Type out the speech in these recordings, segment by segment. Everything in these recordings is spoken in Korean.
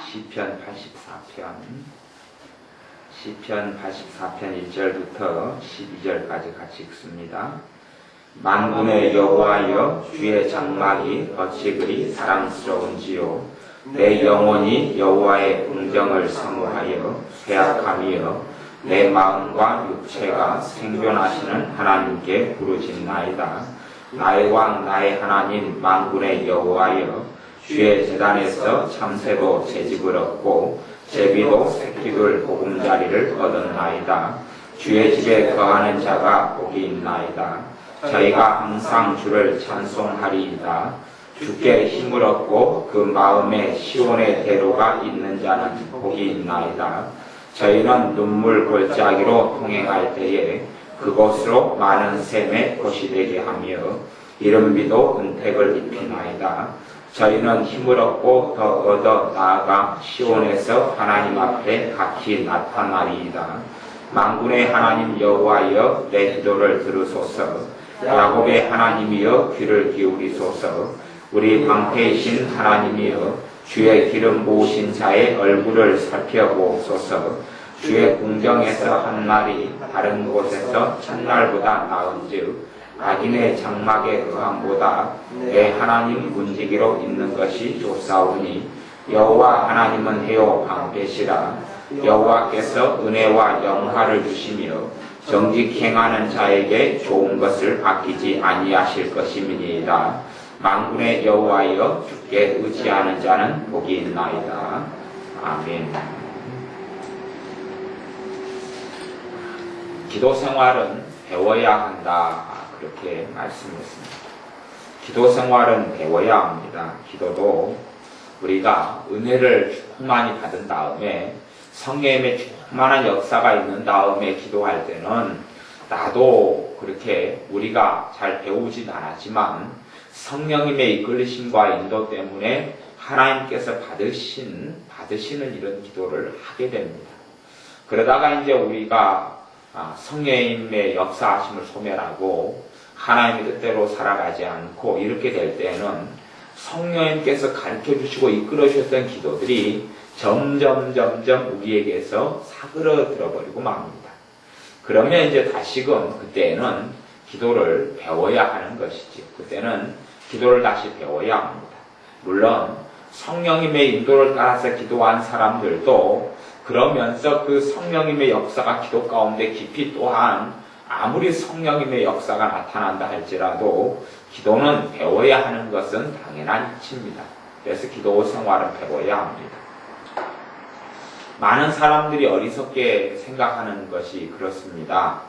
시편 84편 1절부터 12절까지 같이 읽습니다. 만군의 여호와여, 주의 장막이 어찌 그리 사랑스러운지요. 내 영혼이 여호와의 긍정을 사모하여 쇠약함이여, 내 마음과 육체가 생존하시는 하나님께 부르짖나이다. 나의 왕 나의 하나님 만군의 여호와여, 주의 제단에서 참새도 채집을 얻고 제비도 새끼들 보금자리를 얻었나이다. 주의 집에 거하는 자가 복이 있나이다. 저희가 항상 주를 찬송하리이다. 주께 힘을 얻고 그 마음에 시온의 대로가 있는 자는 복이 있나이다. 저희는 눈물 골짜기로 통행할 때에 그곳으로 많은 샘의 곳이 되게 하며 이른비도 은택을 입히나이다. 저희는 힘을 얻고 더 얻어 나아가 시온에서 하나님 앞에 각히 나타나리이다. 만군의 하나님 여호와여, 내 기도를 들으소서. 야곱의 하나님이여, 귀를 기울이소서. 우리 방패이신 하나님이여, 주의 기름 부으신 자의 얼굴을 살펴보소서. 주의 궁정에서 한 날이 다른 곳에서 첫날보다 나은즉 악인의 장막의 거함보다 내 하나님 문지기로 있는 것이 좋사오니, 여호와 하나님은 해요 방패시라. 여호와께서 은혜와 영화를 주시며 정직 행하는 자에게 좋은 것을 아끼지 아니하실 것임이니이다. 만군의 여호와여, 주께 의지하는 자는 복이 있나이다. 아멘. 기도 생활은 배워야 한다, 그렇게 말씀했습니다. 기도 생활은 배워야 합니다. 기도도 우리가 은혜를 충만히 받은 다음에 성령의 충만한 역사가 있는 다음에 기도할 때는, 나도 그렇게 우리가 잘 배우진 않았지만 성령님의 이끌리심과 인도 때문에 하나님께서 받으시는 이런 기도를 하게 됩니다. 그러다가 이제 우리가 성령님의 역사하심을 소멸하고 하나님의 뜻대로 살아가지 않고 이렇게 될 때는 성령님께서 가르쳐주시고 이끌어주셨던 기도들이 점점 우리에게서 사그러들어버리고 맙니다. 그러면 이제 다시금 그때는 기도를 배워야 하는 것이지. 그때는 기도를 다시 배워야 합니다. 물론 성령님의 인도를 따라서 기도한 사람들도 그러면서 그 성령님의 역사가 기도 가운데 깊이, 또한 아무리 성령님의 역사가 나타난다 할지라도 기도는 배워야 하는 것은 당연한 이치입니다. 그래서 기도 생활은 배워야 합니다. 많은 사람들이 어리석게 생각하는 것이 그렇습니다.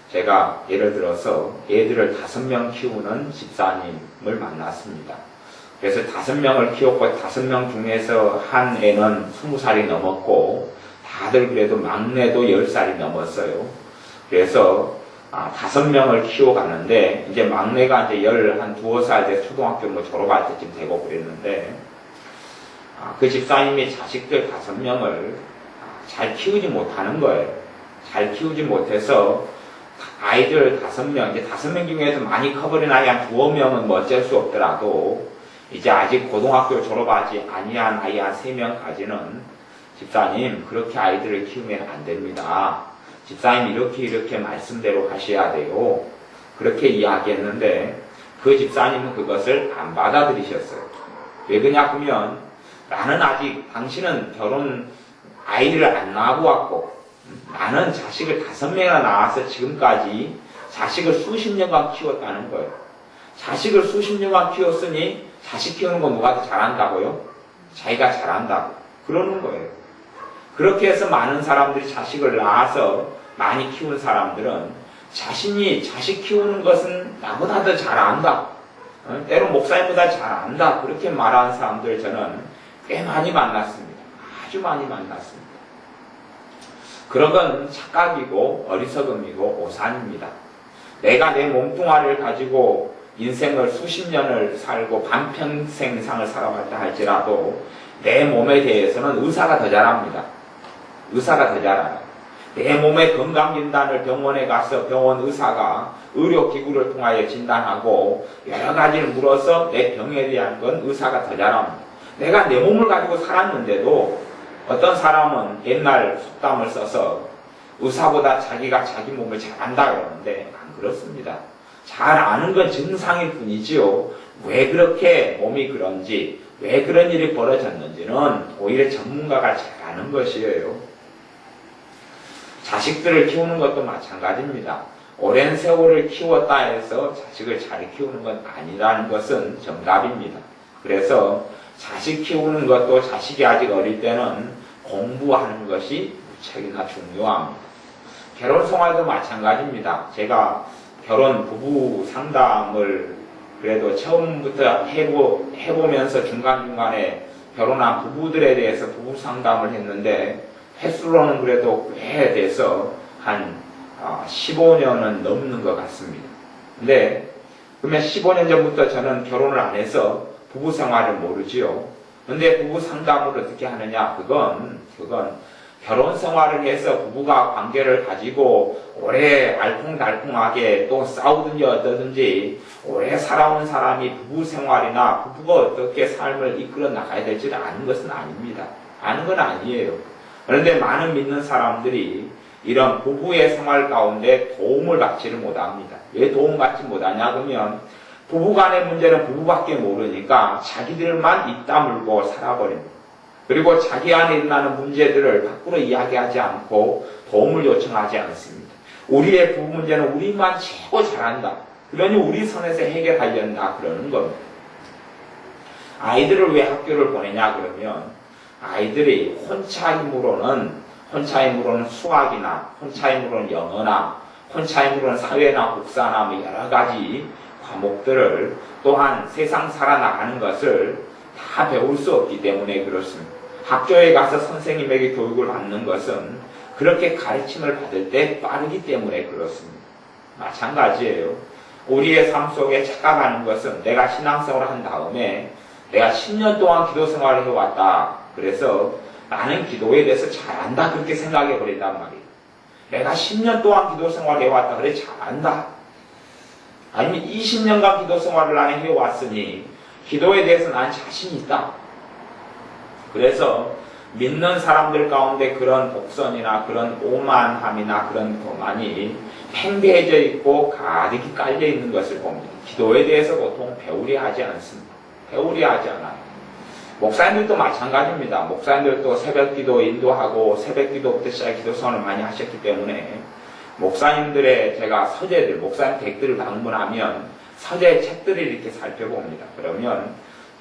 제가 예를 들어서 애들을 5명 키우는 집사님을 만났습니다. 그래서 5명을 키웠고 5명 중에서 한 애는 20살이 넘었고 다들 그래도 막내도 10살이 넘었어요. 그래서 5명을 키워가는데 이제 막내가 이제 한 2살 때 초등학교 졸업할 때쯤 되고 그랬는데, 그 집사님이 자식들 5명을 잘 키우지 못하는 거예요. 잘 키우지 못해서 아이들 5명, 이제 5명 중에서 많이 커버린 아이 한 2명은 어쩔 수 없더라도 이제 아직 고등학교 졸업하지 아니한 아이 한 3명까지는 집사님, 그렇게 아이들을 키우면 안 됩니다. 집사님 이렇게 말씀대로 하셔야 돼요. 그렇게 이야기했는데 그 집사님은 그것을 안 받아들이셨어요. 왜 그러냐 하면, 나는 아직, 당신은 아이를 안 낳고 왔고 나는 자식을 5명이나 낳아서 지금까지 자식을 수십 년간 키웠다는 거예요. 자식을 수십 년간 키웠으니 자식 키우는 거 누가 더 잘한다고요? 자기가 잘한다고 그러는 거예요. 그렇게 해서 많은 사람들이 자식을 낳아서 많이 키운 사람들은 자신이 자식 키우는 것은 나보다 더 잘안다, 때로 목사님보다 잘안다, 그렇게 말하는 사람들 저는 꽤 많이 만났습니다. 아주 많이 만났습니다. 그런 건 착각이고 어리석음이고 오산입니다. 내가 내 몸뚱아리를 가지고 인생을 수십 년을 살고 반평생상을 살아왔다 할지라도 내 몸에 대해서는 의사가 더 잘합니다. 의사가 더 잘 알아요. 내 몸의 건강진단을 병원에 가서 병원 의사가 의료기구를 통하여 진단하고 여러 가지를 물어서 내 병에 대한 건 의사가 더 잘합니다. 내가 내 몸을 가지고 살았는데도 어떤 사람은 옛날 속담을 써서 의사보다 자기가 자기 몸을 잘 안다 그러는데 안 그렇습니다. 잘 아는 건 증상일 뿐이지요. 왜 그렇게 몸이 그런지, 왜 그런 일이 벌어졌는지는 오히려 전문가가 잘 아는 것이에요. 자식들을 키우는 것도 마찬가지입니다. 오랜 세월을 키웠다 해서 자식을 잘 키우는 건 아니라는 것은 정답입니다. 그래서 자식 키우는 것도 자식이 아직 어릴 때는 공부하는 것이 무척이나 중요합니다. 결혼 생활도 마찬가지입니다. 제가 결혼 부부 상담을 그래도 처음부터 해보면서 중간중간에 결혼한 부부들에 대해서 부부 상담을 했는데 횟수로는 그래도 꽤 돼서 한 15년은 넘는 것 같습니다. 근데 그러면 15년 전부터 저는 결혼을 안 해서 부부 생활을 모르지요. 근데 부부 상담을 어떻게 하느냐? 그건 결혼 생활을 해서 부부가 관계를 가지고 오래 알콩달콩하게 또 싸우든지 어떠든지 오래 살아온 사람이 부부 생활이나 부부가 어떻게 삶을 이끌어 나가야 될지를 아는 것은 아닙니다. 아는 건 아니에요. 그런데 많은 믿는 사람들이 이런 부부의 생활 가운데 도움을 받지를 못합니다. 왜 도움받지 못하냐 그러면 부부간의 문제는 부부밖에 모르니까 자기들만 입 다물고 살아버립니다. 그리고 자기 안에 일어나는 문제들을 밖으로 이야기하지 않고 도움을 요청하지 않습니다. 우리의 부부 문제는 우리만 최고 잘한다. 그러니 우리 선에서 해결하려나 그러는 겁니다. 아이들을 왜 학교를 보내냐 그러면 아이들이 혼자 힘으로는 수학이나 혼자 힘으로는 영어나 혼자 힘으로는 사회나 국사나 뭐 여러 가지 과목들을 또한 세상 살아나가는 것을 다 배울 수 없기 때문에 그렇습니다. 학교에 가서 선생님에게 교육을 받는 것은 그렇게 가르침을 받을 때 빠르기 때문에 그렇습니다. 마찬가지예요. 우리의 삶 속에 착각하는 것은 내가 신앙생활을 한 다음에 내가 10년 동안 기도 생활을 해왔다. 그래서 나는 기도에 대해서 잘한다. 그렇게 생각해 버린단 말이에요. 내가 10년 동안 기도 생활을 해왔다. 그래 잘한다. 아니면 20년간 기도 생활을 나는 해왔으니 기도에 대해서 난 자신이 있다. 그래서 믿는 사람들 가운데 그런 복선이나 그런 오만함이나 그런 거만이 팽배해져 있고 가득히 깔려 있는 것을 봅니다. 기도에 대해서 보통 배우려 하지 않습니다. 배우려 하지 않아요. 목사님들도 마찬가지입니다. 목사님들도 새벽기도 인도하고 새벽기도부터 시작해 기도생활을 많이 하셨기 때문에 목사님들의 제가 서재들, 목사님 댁들을 방문하면 서재 책들을 이렇게 살펴봅니다. 그러면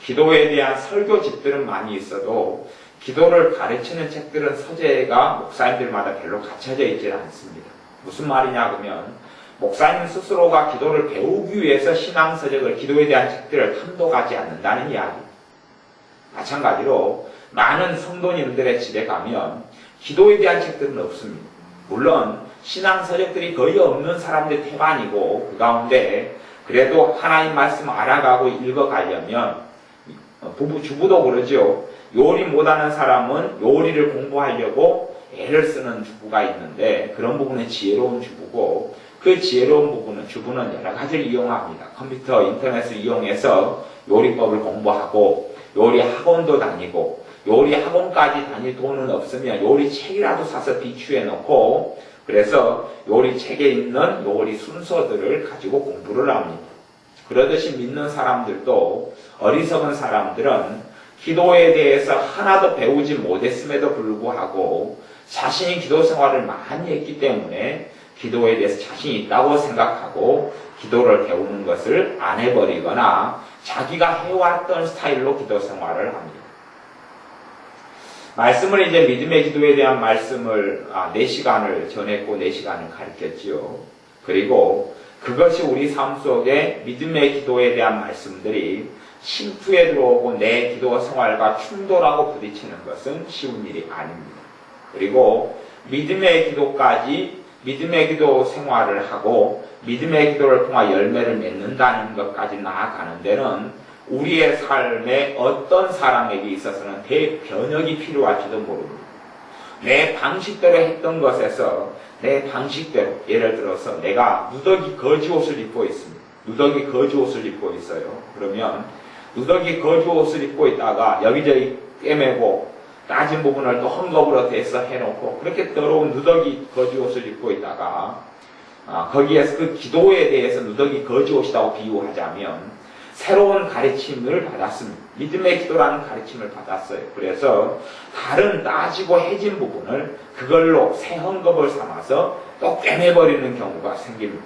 기도에 대한 설교집들은 많이 있어도 기도를 가르치는 책들은 서재가 목사님들마다 별로 갖춰져 있지 않습니다. 무슨 말이냐 그러면 목사님 스스로가 기도를 배우기 위해서 신앙서적을 기도에 대한 책들을 탐독하지 않는다는 이야기. 마찬가지로 많은 성도님들의 집에 가면 기도에 대한 책들은 없습니다. 물론 신앙서적들이 거의 없는 사람들 태반이고 그 가운데 그래도 하나님 말씀 알아가고 읽어가려면 주부도 그러죠. 요리 못하는 사람은 요리를 공부하려고 애를 쓰는 주부가 있는데 그런 부분은 지혜로운 주부고 그 지혜로운 부분은 주부는 여러 가지를 이용합니다. 컴퓨터, 인터넷을 이용해서 요리법을 공부하고 요리 학원도 다니고 요리 학원까지 다닐 돈은 없으면 요리 책이라도 사서 비추해 놓고 그래서 요리 책에 있는 요리 순서들을 가지고 공부를 합니다. 그러듯이 믿는 사람들도 어리석은 사람들은 기도에 대해서 하나도 배우지 못했음에도 불구하고 자신이 기도 생활을 많이 했기 때문에 기도에 대해서 자신이 있다고 생각하고 기도를 배우는 것을 안 해버리거나 자기가 해왔던 스타일로 기도 생활을 합니다. 말씀을 이제 믿음의 기도에 대한 말씀을 4시간을 전했고 4시간을 가르쳤지요. 그리고 그것이 우리 삶 속에 믿음의 기도에 대한 말씀들이 심투에 들어오고 내 기도 생활과 충돌하고 부딪히는 것은 쉬운 일이 아닙니다. 그리고 믿음의 기도 생활을 하고 믿음의 기도를 통해 열매를 맺는다는 것까지 나아가는 데는 우리의 삶에 어떤 사람에게 있어서는 대변혁이 필요할지도 모릅니다. 내 방식대로 했던 것에서 내 방식대로 예를 들어서 내가 누더기 거지 옷을 입고 있습니다. 누더기 거지 옷을 입고 있어요. 그러면 누더기 거주 옷을 입고 있다가 여기저기 꿰매고 따진 부분을 또 헝겊으로 대서 해놓고 그렇게 더러운 누더기 거주 옷을 입고 있다가 거기에서 그 기도에 대해서 누더기 거주 옷이라고 비유하자면 새로운 가르침을 받았습니다. 믿음의 기도라는 가르침을 받았어요. 그래서 다른 따지고 해진 부분을 그걸로 새 헝겊을 삼아서 또 꿰매버리는 경우가 생깁니다.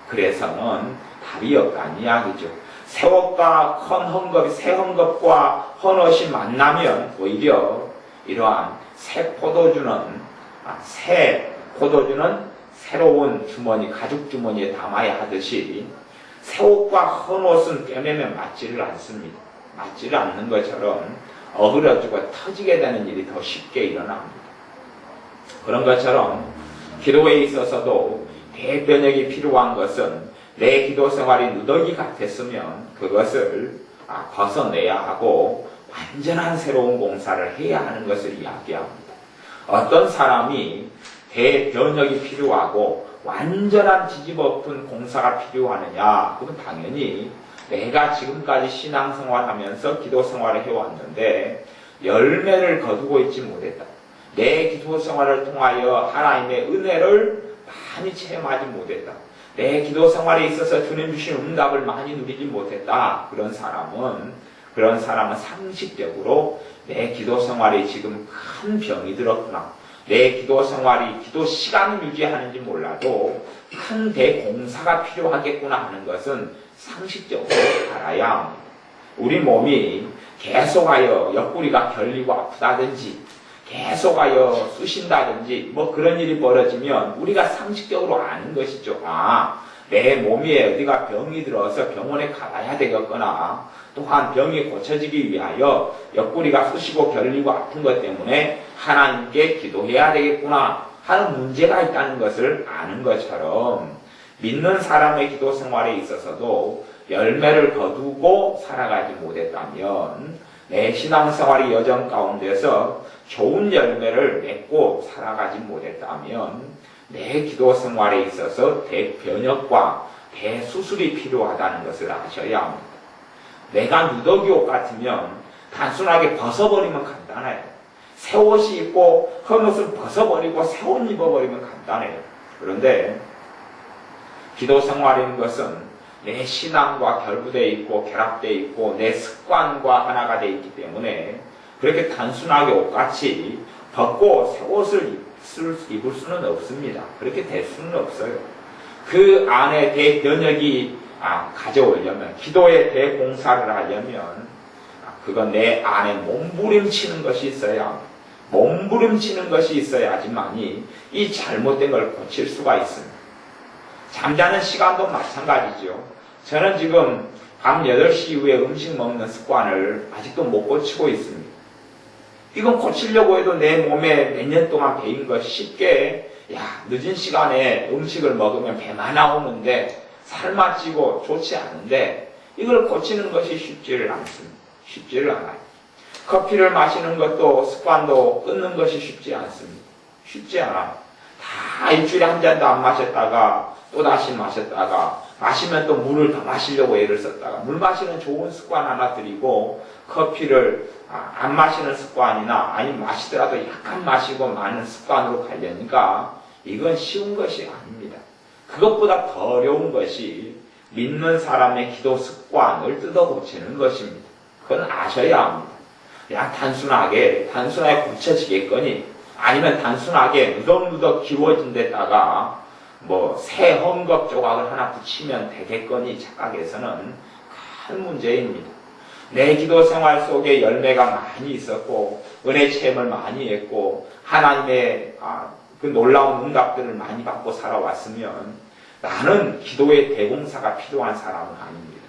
그래서는 답이 없다는 이야기죠. 새 옷과 새 헝겊과 헌 옷이 만나면 오히려 이러한 새 포도주는 새로운 주머니, 가죽 주머니에 담아야 하듯이 새 옷과 헌 옷은 꿰매면 맞지를 않습니다. 맞지를 않는 것처럼 어그러지고 터지게 되는 일이 더 쉽게 일어납니다. 그런 것처럼 기도에 있어서도 대변혁이 필요한 것은 내 기도 생활이 누더기 같았으면 그것을 벗어내야 하고 완전한 새로운 공사를 해야 하는 것을 이야기합니다. 어떤 사람이 대변혁이 필요하고 완전한 뒤집어엎은 공사가 필요하느냐? 그건 당연히 내가 지금까지 신앙생활하면서 기도생활을 해왔는데 열매를 거두고 있지 못했다. 내 기도생활을 통하여 하나님의 은혜를 많이 체험하지 못했다. 내 기도생활에 있어서 주님 주신 응답을 많이 누리지 못했다. 그런 사람은 상식적으로 내 기도생활에 지금 큰 병이 들었구나. 내 기도생활이 기도 시간을 유지하는지 몰라도 큰 대공사가 필요하겠구나 하는 것은 상식적으로 알아야 합니다. 우리 몸이 계속하여 옆구리가 결리고 아프다든지 계속하여 쑤신다든지 뭐 그런 일이 벌어지면 우리가 상식적으로 아는 것이죠. 내 몸에 어디가 병이 들어서 병원에 가봐야 되겠거나 또한 병이 고쳐지기 위하여 옆구리가 쑤시고 결리고 아픈 것 때문에 하나님께 기도해야 되겠구나 하는 문제가 있다는 것을 아는 것처럼 믿는 사람의 기도 생활에 있어서도 열매를 거두고 살아가지 못했다면 내 신앙생활의 여정 가운데서 좋은 열매를 맺고 살아가지 못했다면 내 기도 생활에 있어서 대변혁과 대수술이 필요하다는 것을 아셔야 합니다. 내가 누더기 옷 같으면 단순하게 벗어버리면 간단해요. 새 옷이 입고 헌 옷을 벗어버리고 새 옷 입어버리면 간단해요. 그런데 기도 생활인 것은 내 신앙과 결부되어 있고 결합되어 있고 내 습관과 하나가 되어 있기 때문에 그렇게 단순하게 옷같이 벗고 새 옷을 입을 수는 없습니다. 그렇게 될 수는 없어요. 그 안에 대변혁이 가져오려면 기도의 대공사를 하려면 그건 내 안에 몸부림치는 것이 있어야 합니다. 몸부림치는 것이 있어야지만이 이 잘못된 걸 고칠 수가 있습니다. 잠자는 시간도 마찬가지죠. 저는 지금 밤 8시 이후에 음식 먹는 습관을 아직도 못 고치고 있습니다. 이건 고치려고 해도 내 몸에 몇 년 동안 배인 것이 쉽게 늦은 시간에 음식을 먹으면 배만 나오는데 살만 찌고 좋지 않은데 이걸 고치는 것이 쉽지를 않습니다. 쉽지를 않아요. 커피를 마시는 것도 습관도 끊는 것이 쉽지 않습니다. 쉽지 않아요. 다 일주일에 한 잔도 안 마셨다가 또다시 마셨다가 마시면 또 물을 더 마시려고 애를 썼다가 물 마시는 좋은 습관 하나 들이고 커피를 안 마시는 습관이나 아니면 마시더라도 약간 마시고 마는 습관으로 가려니까 이건 쉬운 것이 아닙니다. 그것보다 더 어려운 것이 믿는 사람의 기도 습관을 뜯어 고치는 것입니다. 그건 아셔야 합니다. 그냥 단순하게 고쳐지겠거니 아니면 단순하게 누덕누덕 기워진 데다가 새 헝겊 조각을 하나 붙이면 되겠거니 착각해서는 큰 문제입니다. 내 기도 생활 속에 열매가 많이 있었고 은혜 체험을 많이 했고 하나님의 그 놀라운 응답들을 많이 받고 살아왔으면 나는 기도의 대공사가 필요한 사람은 아닙니다.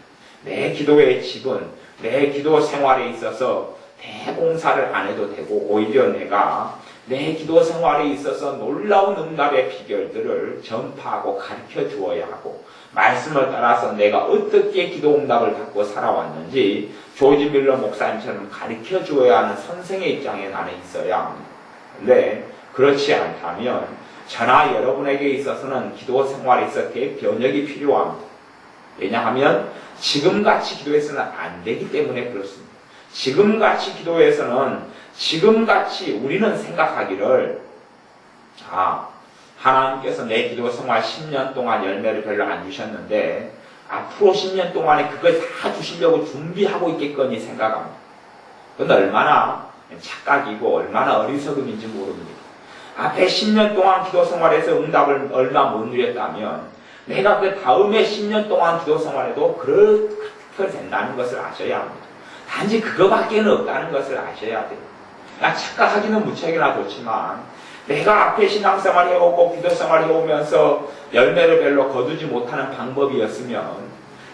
내 기도의 집은 내 기도 생활에 있어서 대공사를 안 해도 되고 오히려 내가 내 기도 생활에 있어서 놀라운 응답의 비결들을 전파하고 가르쳐 주어야 하고 말씀을 따라서 내가 어떻게 기도 응답을 받고 살아왔는지 조지 밀러 목사님처럼 가르쳐 주어야 하는 선생의 입장에 나는 있어야 합니다. 근데 그렇지 않다면 저나 여러분에게 있어서는 기도 생활에 있어 대변혁이 필요합니다. 왜냐하면 지금같이 기도해서는 안 되기 때문에 그렇습니다. 지금같이 기도해서는 지금같이 우리는 생각하기를 하나님께서 내 기도 생활 10년 동안 열매를 별로 안 주셨는데 앞으로 10년 동안에 그걸 다 주시려고 준비하고 있겠거니 생각합니다. 그건 얼마나 착각이고 얼마나 어리석음인지 모릅니다. 앞에 10년 동안 기도 생활에서 응답을 얼마 못 누렸다면 내가 그 다음에 10년 동안 기도 생활에도 그렇게 된다는 것을 아셔야 합니다. 단지 그거밖에는 없다는 것을 아셔야 돼요. 착각하기는 무척이나 좋지만 내가 앞에 신앙생활 해오고 기도생활 해오면서 열매를 별로 거두지 못하는 방법이었으면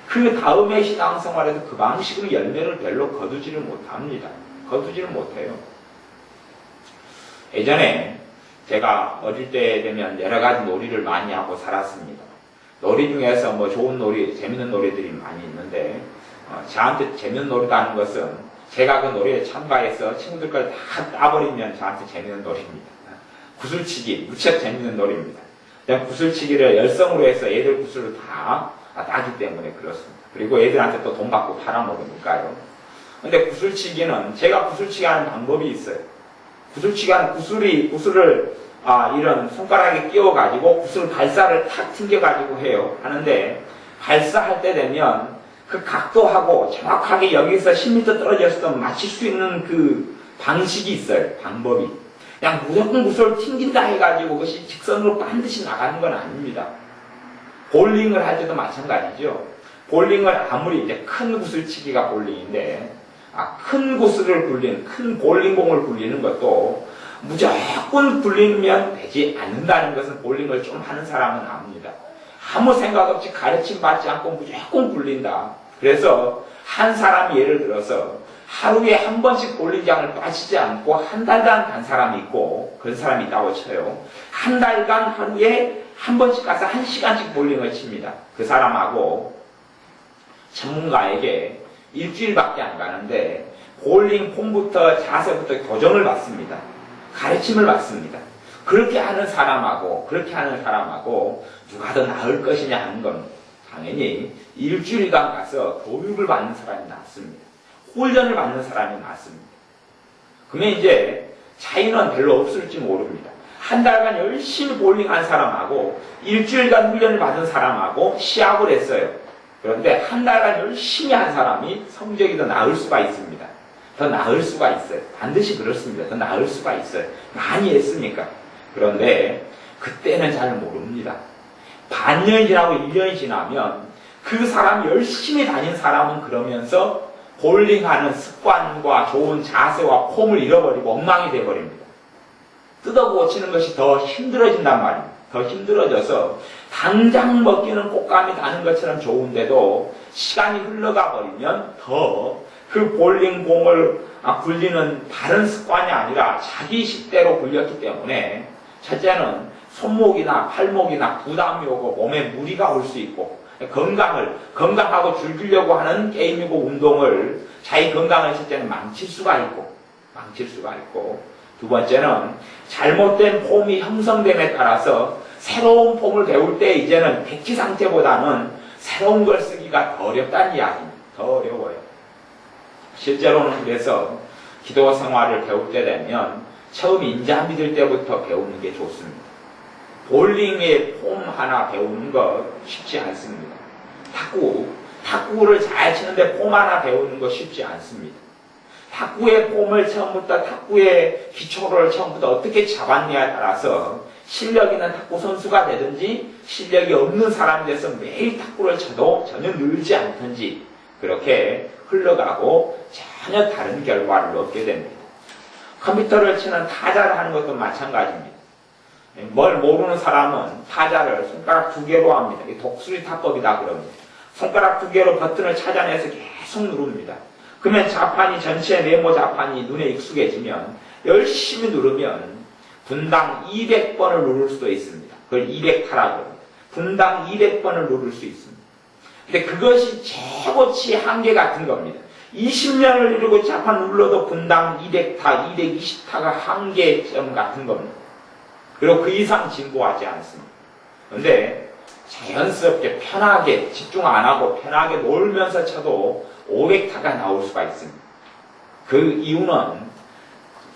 그 다음에 신앙생활에도 그 방식으로 열매를 별로 거두지를 못합니다. 거두지를 못해요. 예전에 제가 어릴 때 되면 여러 가지 놀이를 많이 하고 살았습니다. 놀이 중에서 뭐 좋은 놀이, 재밌는 놀이들이 많이 있는데 저한테 재밌는 놀이다 하는 것은 제가 그 놀이에 참가해서 친구들까지 다 따버리면 저한테 재밌는 놀이입니다. 구슬치기, 무척 재밌는 놀이입니다. 그냥 구슬치기를 열성으로 해서 애들 구슬을 다 따기 때문에 그렇습니다. 그리고 애들한테 또 돈 받고 팔아먹으니까요. 근데 구슬치기는 제가 구슬치기 하는 방법이 있어요. 구슬치기 하는 구슬을 이런 손가락에 끼워가지고 구슬 발사를 탁 튕겨가지고 해요. 하는데 발사할 때 되면 그 각도하고 정확하게 여기서 10m 떨어졌을 맞출 수 있는 그 방식이 있어요. 방법이. 그냥 무조건 구슬을 튕긴다 해가지고 그것이 직선으로 반드시 나가는 건 아닙니다. 볼링을 할 때도 마찬가지죠. 볼링을 아무리 이제 큰 구슬치기가 볼링인데 큰 구슬을 굴리는, 큰 볼링공을 굴리는 것도 무조건 굴리면 되지 않는다는 것은 볼링을 좀 하는 사람은 압니다. 아무 생각 없이 가르침 받지 않고 무조건 굴린다. 그래서 한 사람이 예를 들어서 하루에 한 번씩 볼링장을 빠지지 않고 한 달간 간 사람이 있고 그런 사람이 있다고 쳐요. 한 달간 하루에 한 번씩 가서 1시간씩 볼링을 칩니다. 그 사람하고 전문가에게 일주일밖에 안 가는데 볼링 폼부터 자세부터 교정을 받습니다. 가르침을 받습니다. 그렇게 하는 사람하고 누가 더 나을 것이냐 하는 건 당연히 일주일간 가서 교육을 받는 사람이 낫습니다. 훈련을 받는 사람이 낫습니다. 그러면 이제 차이는 별로 없을지 모릅니다. 한 달간 열심히 볼링한 사람하고 일주일간 훈련을 받은 사람하고 시합을 했어요. 그런데 한 달간 열심히 한 사람이 성적이 더 나을 수가 있습니다. 더 나을 수가 있어요. 반드시 그렇습니다. 더 나을 수가 있어요. 많이 했으니까. 그런데 그때는 잘 모릅니다. 반년이 지나고 1년이 지나면 그 사람이 열심히 다닌 사람은 그러면서 볼링하는 습관과 좋은 자세와 폼을 잃어버리고 엉망이 되어버립니다. 뜯어고치는 것이 더 힘들어진단 말입니다. 더 힘들어져서 당장 먹기는 꽃감이 나는 것처럼 좋은데도 시간이 흘러가 버리면 더 그 볼링공을 굴리는 다른 습관이 아니라 자기 식대로 굴렸기 때문에 첫째는 손목이나 팔목이나 부담이 오고 몸에 무리가 올 수 있고 건강하고 즐기려고 하는 게임이고 운동을 자기 건강을 첫째는 망칠 수가 있고 두 번째는 잘못된 폼이 형성됨에 따라서 새로운 폼을 배울 때 이제는 백지 상태보다는 새로운 걸 쓰기가 더 어렵다는 이야기입니다. 더 어려워요. 실제로는 그래서 기도 생활을 배울 때 되면 처음 인자 믿을 때부터 배우는 게 좋습니다. 볼링의 폼 하나 배우는 거 쉽지 않습니다. 탁구를 잘 치는데 폼 하나 배우는 거 쉽지 않습니다. 탁구의 폼을 처음부터 탁구의 기초를 처음부터 어떻게 잡았냐에 따라서 실력 있는 탁구 선수가 되든지 실력이 없는 사람이 돼서 매일 탁구를 쳐도 전혀 늘지 않든지 그렇게 흘러가고 전혀 다른 결과를 얻게 됩니다. 컴퓨터를 치는 타자를 하는 것도 마찬가지입니다. 뭘 모르는 사람은 타자를 손가락 2개로 합니다. 독수리 타법이다 그럽니다. 손가락 2개로 버튼을 찾아내서 계속 누릅니다. 그러면 자판이 전체 네모 자판이 눈에 익숙해지면 열심히 누르면 분당 200번을 누를 수도 있습니다. 그걸 200타라고 합니다. 분당 200번을 누를 수 있습니다. 근데 그것이 최고치 한계 같은 겁니다. 20년을 누르고 자판 눌러도 분당 200타, 220타가 한계점 같은 겁니다. 그리고 그 이상 진보하지 않습니다. 그런데 자연스럽게 편하게 집중 안 하고 편하게 놀면서 쳐도 500타가 나올 수가 있습니다. 그 이유는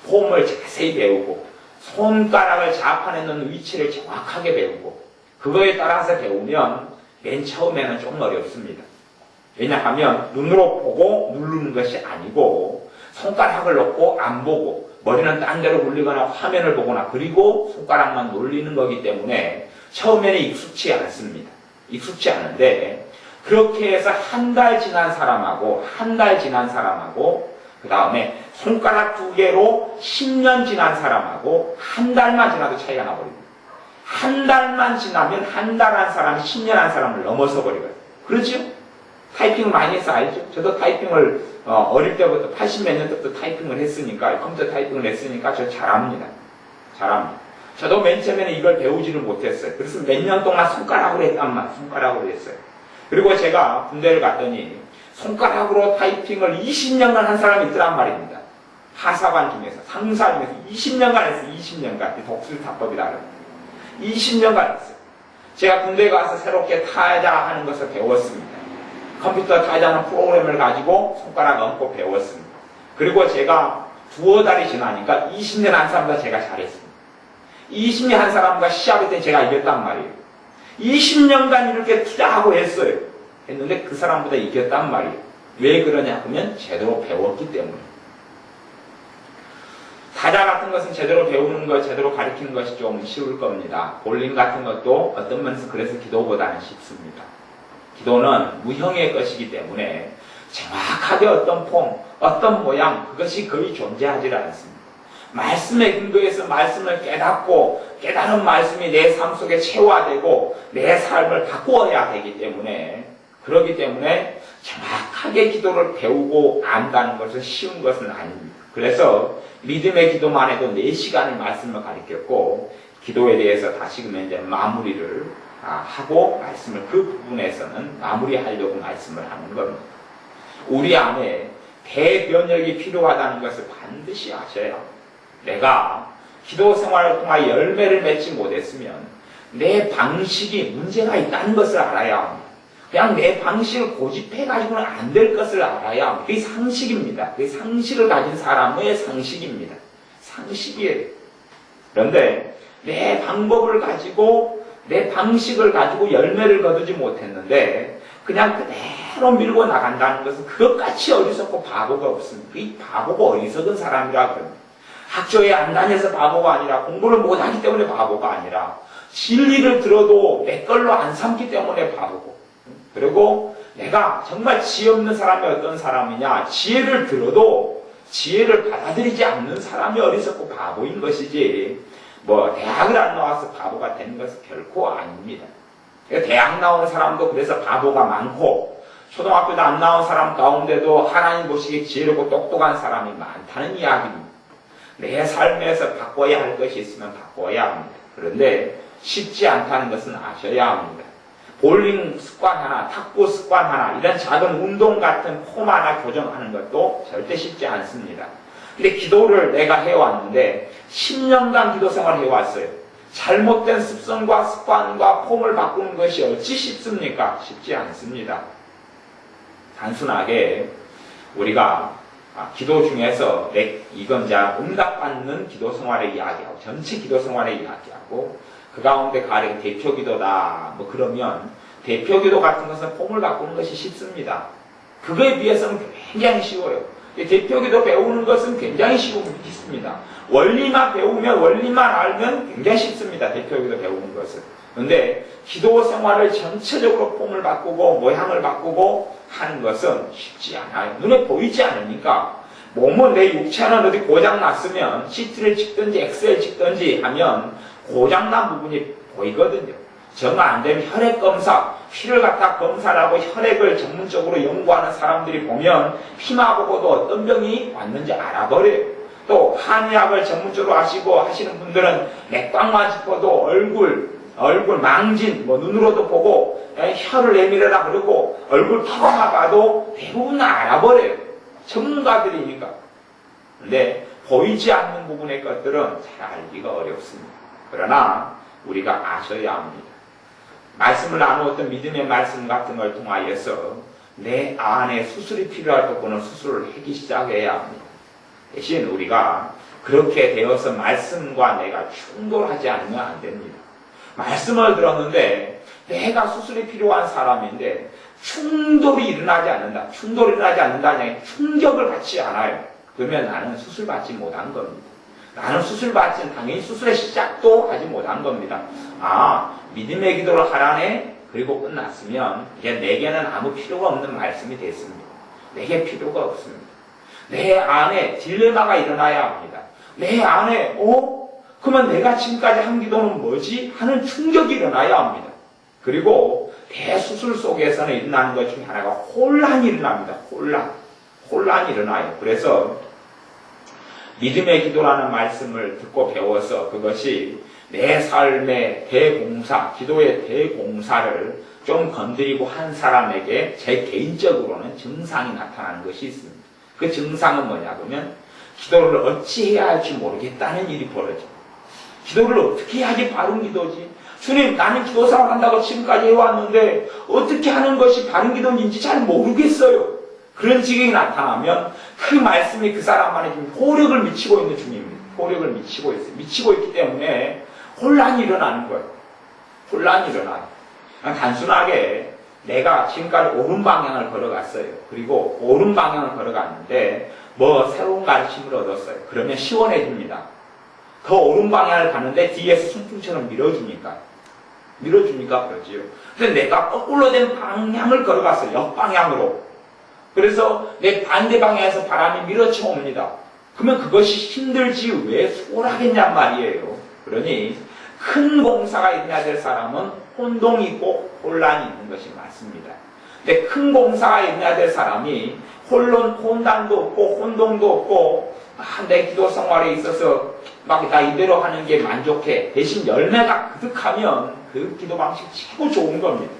폼을 자세히 배우고 손가락을 자판에 놓는 위치를 정확하게 배우고 그거에 따라서 배우면 맨 처음에는 좀 어렵습니다. 왜냐하면 눈으로 보고 누르는 것이 아니고 손가락을 놓고 안 보고 머리는 딴 데로 굴리거나 화면을 보거나 그리고 손가락만 놀리는 거기 때문에 처음에는 익숙치 않습니다. 익숙치 않은데 그렇게 해서 한 달 지난 사람하고 그 다음에 손가락 2개로 10년 지난 사람하고 한 달만 지나도 차이가 나버립니다. 한 달만 지나면 한 달 한 사람이 10년 한 사람을 넘어서 버리거든요. 그렇죠? 타이핑을 많이 해서 알죠? 저도 타이핑을 어릴 때부터 80 몇 년 때부터 타이핑을 했으니까 컴퓨터 타이핑을 했으니까 저 잘합니다. 저도 맨 처음에는 이걸 배우지를 못했어요. 그래서 몇 년 동안 손가락으로 했단 말이에요. 손가락으로 했어요. 그리고 제가 군대를 갔더니 손가락으로 타이핑을 20년간 한 사람이 있더란 말입니다. 하사관 중에서, 상사 중에서 20년간 했어요. 20년간. 독수리타법이라 그럽니다. 20년간 했어요. 제가 군대에 가서 새롭게 타자하는 것을 배웠습니다. 컴퓨터 타자하는 프로그램을 가지고 손가락 얹고 배웠습니다. 그리고 제가 두어 달이 지나니까 20년 한 사람보다 제가 잘했습니다. 20년 한 사람과 시합할 때 제가 이겼단 말이에요. 20년간 이렇게 투자하고 했어요. 했는데 그 사람보다 이겼단 말이에요. 왜 그러냐 하면 제대로 배웠기 때문에. 타자 같은 것은 제대로 배우는 것, 제대로 가르치는 것이 좀 쉬울 겁니다. 볼링 같은 것도 어떤 면에서 그래서 기도보다는 쉽습니다. 기도는 무형의 것이기 때문에 정확하게 어떤 폼, 어떤 모양, 그것이 거의 존재하지 않습니다. 말씀에 근거해서 말씀을 깨닫고 깨달은 말씀이 내 삶 속에 체화되고 내 삶을 바꾸어야 되기 때문에 그렇기 때문에 정확하게 기도를 배우고 안다는 것은 쉬운 것은 아닙니다. 그래서 믿음의 기도만 해도 4시간을 말씀을 가르쳤고 기도에 대해서 다시금 이제 마무리를 하고 말씀을 그 부분에서는 마무리하려고 말씀을 하는 겁니다. 우리 안에 대변혁이 필요하다는 것을 반드시 아셔야 합니다. 내가 기도 생활을 통해 열매를 맺지 못했으면 내 방식이 문제가 있다는 것을 알아야 합니다. 그냥 내 방식을 고집해가지고는 안 될 것을 알아야 합니다. 그게 상식입니다. 그게 상식을 가진 사람의 상식입니다. 상식이에요. 그런데 내 방법을 가지고 내 방식을 가지고 열매를 거두지 못했는데 그냥 그대로 밀고 나간다는 것은 그것같이 어리석고 바보가 없습니다. 이 바보가 어리석은 사람이라 그럽니다. 학교에 안 다녀서 바보가 아니라 공부를 못하기 때문에 바보가 아니라 진리를 들어도 내 걸로 안 삼기 때문에 바보고 그리고 내가 정말 지혜 없는 사람이 어떤 사람이냐 지혜를 들어도 지혜를 받아들이지 않는 사람이 어리석고 바보인 것이지 대학을 안 나와서 바보가 되는 것은 결코 아닙니다. 대학 나온 사람도 그래서 바보가 많고 초등학교도 안 나온 사람 가운데도 하나님 보시기에 지혜롭고 똑똑한 사람이 많다는 이야기입니다. 내 삶에서 바꿔야 할 것이 있으면 바꿔야 합니다. 그런데 쉽지 않다는 것은 아셔야 합니다. 볼링 습관 하나, 탁구 습관 하나, 이런 작은 운동 같은 폼 하나 교정하는 것도 절대 쉽지 않습니다. 근데 기도를 내가 해왔는데 10년간 기도 생활을 해왔어요. 잘못된 습성과 습관과 폼을 바꾸는 것이 어찌 쉽습니까? 쉽지 않습니다. 단순하게 우리가 기도 중에서 이건 응답받는 기도 생활의 이야기하고 전체 기도 생활의 이야기하고 그 가운데 가령 대표 기도다 그러면 대표 기도 같은 것은 폼을 바꾸는 것이 쉽습니다. 그거에 비해서는 굉장히 쉬워요. 대표 기도 배우는 것은 굉장히 쉽습니다. 원리만 배우면 원리만 알면 굉장히 쉽습니다. 대표 기도 배우는 것은. 그런데 기도 생활을 전체적으로 폼을 바꾸고 모양을 바꾸고 하는 것은 쉽지 않아요. 눈에 보이지 않으니까 몸은 내 육체는 어디 고장났으면 CT를 찍든지 엑스레이를 찍든지 하면 고장난 부분이 보이거든요. 정 안 되면 혈액 검사, 피를 갖다 검사를 하고 혈액을 전문적으로 연구하는 사람들이 보면 피만 보고도 어떤 병이 왔는지 알아버려요. 또 한의학을 전문적으로 하시는 분들은 맥박만 짚어도 얼굴 망진, 눈으로도 보고 혀를 내밀어라 그러고 얼굴 피부만 봐도 대부분 알아버려요. 전문가들이니까. 근데 보이지 않는 부분의 것들은 잘 알기가 어렵습니다. 그러나 우리가 아셔야 합니다. 말씀을 나누었던 믿음의 말씀 같은 걸 통하여서 내 안에 수술이 필요할 부분은 수술을 하기 시작해야 합니다. 대신 우리가 그렇게 되어서 말씀과 내가 충돌하지 않으면 안 됩니다. 말씀을 들었는데 내가 수술이 필요한 사람인데 충돌이 일어나지 않는다. 충돌이 일어나지 않는다니 충격을 받지 않아요. 그러면 나는 수술 받지 못한 겁니다. 나는 수술 받지는 당연히 수술의 시작도 하지 못한 겁니다. 믿음의 기도를 하라네. 그리고 끝났으면 이제 내게는 아무 필요가 없는 말씀이 됐습니다. 내게 필요가 없습니다. 내 안에 딜레마가 일어나야 합니다. 내 안에 그러면 내가 지금까지 한 기도는 뭐지? 하는 충격이 일어나야 합니다. 그리고 대수술 속에서는 일어나는 것 중에 하나가 혼란이 일어납니다. 혼란이 일어나요. 그래서 믿음의 기도라는 말씀을 듣고 배워서 그것이 내 삶의 대공사, 기도의 대공사를 좀 건드리고 한 사람에게 제 개인적으로는 증상이 나타나는 것이 있습니다. 그 증상은 뭐냐 그러면 기도를 어찌 해야 할지 모르겠다는 일이 벌어집니다. 기도를 어떻게 해야지 바른 기도지? 주님, 나는 기도 생활한다고 지금까지 해왔는데 어떻게 하는 것이 바른 기도인지 잘 모르겠어요. 그런 지경이 나타나면 그 말씀이 그 사람만에 지금 효력을 미치고 있는 중입니다. 효력을 미치고 있어요. 미치고 있기 때문에 혼란이 일어나는 거예요. 혼란이 일어나요. 단순하게 내가 지금까지 옳은 방향을 걸어갔어요. 그리고 옳은 방향을 걸어갔는데 새로운 가르침을 얻었어요. 그러면 시원해집니다. 더 옳은 방향을 가는데 뒤에서 순풍처럼 밀어주니까 그러지요. 근데 내가 거꾸로 된 방향을 걸어갔어요. 역방향으로. 그래서 내 반대 방향에서 바람이 밀어쳐 옵니다. 그러면 그것이 힘들지 왜 수월하겠냔 말이에요. 그러니 큰 공사가 일어나야 될 사람은 혼동이 있고 혼란이 있는 것이 맞습니다. 근데 큰 공사가 일어나야 될 사람이 혼란도 없고 혼동도 없고 내 기도 생활에 있어서 나 이대로 하는 게 만족해. 대신 열매가 그득하면 그 기도 방식 최고 좋은 겁니다.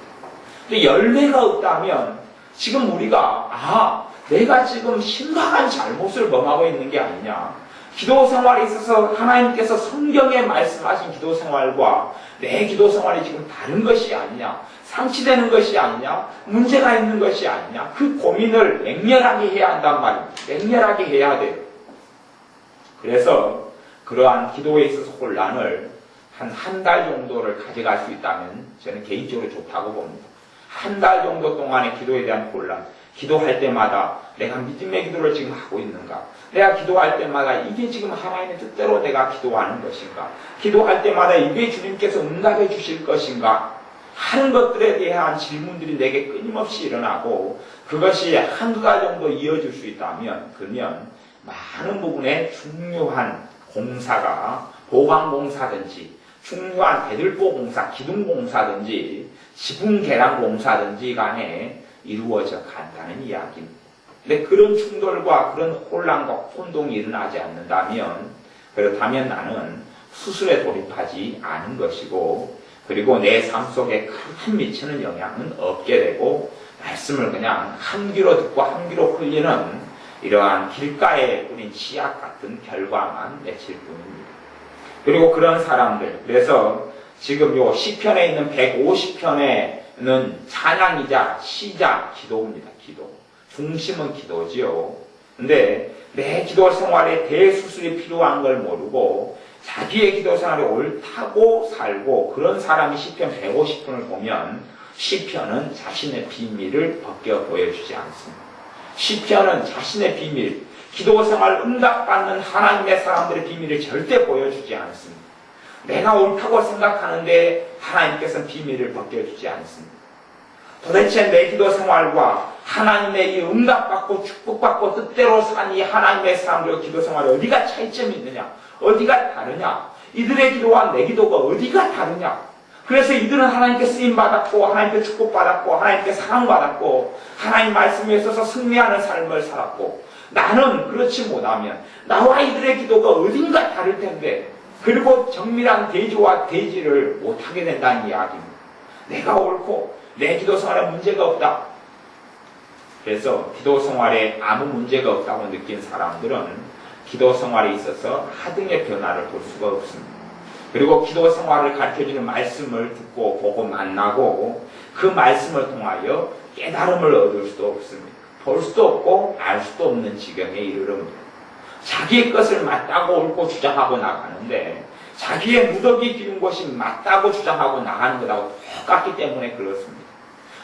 근데 열매가 없다면 지금 우리가 내가 지금 심각한 잘못을 범하고 있는 게 아니냐. 기도 생활에 있어서 하나님께서 성경에 말씀하신 기도 생활과 내 기도 생활이 지금 다른 것이 아니냐. 상치되는 것이 아니냐. 문제가 있는 것이 아니냐. 그 고민을 맹렬하게 해야 한단 말입니다. 맹렬하게 해야 돼요. 그래서 그러한 기도에 있어서 혼란을 한 달 정도를 가져갈 수 있다면 저는 개인적으로 좋다고 봅니다. 한 달 정도 동안의 기도에 대한 혼란. 기도할 때마다 내가 믿음의 기도를 지금 하고 있는가? 내가 기도할 때마다 이게 지금 하나님의 뜻대로 내가 기도하는 것인가? 기도할 때마다 이게 주님께서 응답해 주실 것인가? 하는 것들에 대한 질문들이 내게 끊임없이 일어나고 그것이 한두 달 정도 이어질 수 있다면 그러면 많은 부분에 중요한 공사가 보강공사든지 중요한 대들보 공사, 기둥공사든지 지붕계량공사든지 간에 이루어져 간다는 이야기입니다. 근데 그런 충돌과 그런 혼란과 혼동이 일어나지 않는다면 그렇다면 나는 수술에 돌입하지 않은 것이고 그리고 내 삶 속에 큰 미치는 영향은 없게 되고 말씀을 그냥 한 귀로 듣고 한 귀로 흘리는 이러한 길가에 뿌린 치약 같은 결과만 맺힐 뿐입니다. 그리고 그런 사람들, 그래서 지금 요 시편에 있는 150편에는 찬양이자 시자 기도입니다. 기도. 중심은 기도지요. 근데 내 기도 생활에 대수술이 필요한 걸 모르고 자기의 기도 생활이 옳다고 살고 그런 사람이 시편 150편을 보면 시편은 자신의 비밀을 벗겨 보여주지 않습니다. 시편은 자신의 비밀, 기도 생활 응답받는 하나님의 사람들의 비밀을 절대 보여주지 않습니다. 내가 옳다고 생각하는데 하나님께서는 비밀을 벗겨주지 않습니다. 도대체 내 기도 생활과 하나님의 이 응답받고 축복받고 뜻대로 산 이 하나님의 사람들의 기도 생활에 어디가 차이점이 있느냐? 어디가 다르냐? 이들의 기도와 내 기도가 어디가 다르냐? 그래서 이들은 하나님께 쓰임받았고 하나님께 축복받았고 하나님께 사랑받았고 하나님 말씀에 있어서 승리하는 삶을 살았고 나는 그렇지 못하면 나와 이들의 기도가 어딘가 다를 텐데 그리고 정밀한 대조와 대지를 못하게 된다는 이야기입니다. 내가 옳고 내 기도 생활에 문제가 없다. 그래서 기도 생활에 아무 문제가 없다고 느낀 사람들은 기도 생활에 있어서 하등의 변화를 볼 수가 없습니다. 그리고 기도 생활을 가르쳐주는 말씀을 듣고 보고 만나고 그 말씀을 통하여 깨달음을 얻을 수도 없습니다. 볼 수도 없고 알 수도 없는 지경에 이르릅니다. 자기의 것을 맞다고 옳고 주장하고 나가는데 자기의 무더기 기운 것이 맞다고 주장하고 나가는 것하고 똑같기 때문에 그렇습니다.